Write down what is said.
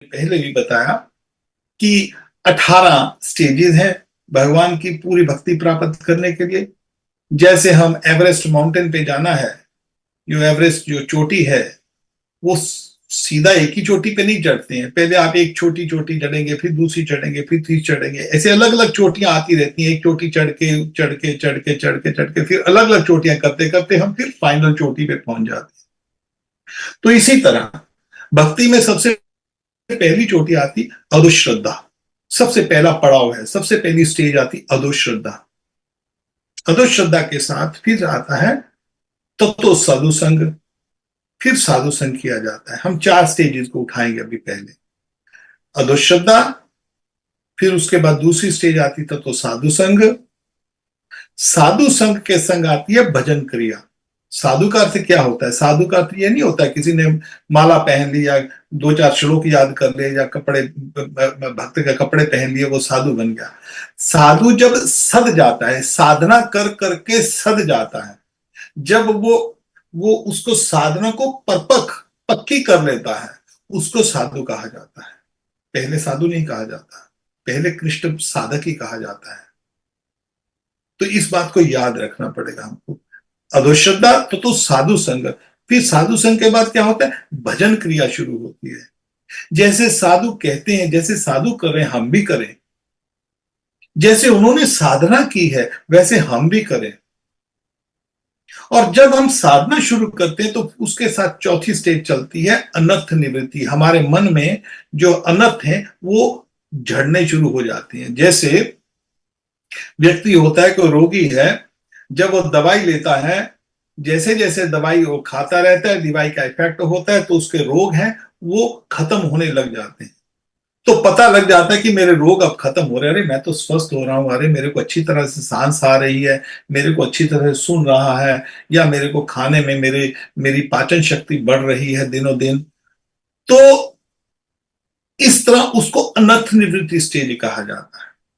पहले भी बताया कि 18 स्टेजेस हैं भगवान की पूरी भक्ति प्राप्त करने के लिए। जैसे हम एवरेस्ट माउंटेन पे जाना है, जो एवरेस्ट जो चोटी है वो सीधा एक ही चोटी पे नहीं चढ़ते हैं। पहले आप एक छोटी चोटी चढ़ेंगे, फिर दूसरी चढ़ेंगे, फिर तीसरी चढ़ेंगे, ऐसे अलग अलग चोटियां आती रहती हैं। एक चोटी चढ़ के चढ़ के चढ़ के चढ़ के चढ़ के फिर अलग अलग चोटियां करते करते हम फिर फाइनल चोटी पे पहुंच जाते हैं। तो इसी तरह भक्ति में सबसे पहली चोटी आती अधोश्रद्धा। सबसे पहला पड़ाव है, सबसे पहली स्टेज आती अधोश्रद्धा। अधोश्रद्धा के साथ फिर आता है तत्व साधु संग, फिर साधु संग किया जाता है। हम 4 स्टेजेस को उठाएंगे अभी। पहले अधोश्रद्धा, फिर उसके बाद दूसरी स्टेज आती तत्व साधु संग। साधु संग के संग आती है भजन क्रिया। साधु का अर्थ क्या होता है? साधु का अर्थ ये नहीं होता है किसी ने माला पहन ली या 2-4 श्लोक याद कर ले या कपड़े भक्त के कपड़े पहन लिए वो साधु बन गया। साधु जब सद जाता है, साधना कर करके सद जाता है, जब वो उसको साधना को पक्की कर लेता है, उसको साधु कहा जाता है। पहले साधु नहीं कहा जाता, पहले कृष्ण साधक ही कहा जाता है। तो इस बात को याद रखना पड़ेगा हमको। अधोश्रद्धा तो साधु संग, फिर साधु संग के बाद क्या होता है? भजन क्रिया शुरू होती है। जैसे साधु कहते हैं, जैसे साधु कर रहे हैं हम भी करें, जैसे उन्होंने साधना की है वैसे हम भी करें। और जब हम साधना शुरू करते हैं तो उसके साथ चौथी स्टेज चलती है अनर्थ निवृत्ति। हमारे मन में जो अनर्थ है वो झड़ने शुरू हो जाती हैं। जैसे व्यक्ति होता है, कोई रोगी है, जब वो दवाई लेता है, जैसे जैसे दवाई वो खाता रहता है, दवाई का इफेक्ट होता है, तो उसके रोग हैं वो खत्म होने लग जाते हैं। तो पता लग जाता है कि मेरे रोग अब खत्म हो रहे हैं, अरे मैं तो स्वस्थ हो रहा हूं, अरे मेरे को अच्छी तरह से सांस आ रही है, मेरे को अच्छी तरह से सुन रहा है, या मेरे को खाने में मेरी पाचन शक्ति बढ़ रही है दिनों दिन। तो इस तरह उसको अनर्थ निवृत्ति स्टेज कहा जाता है।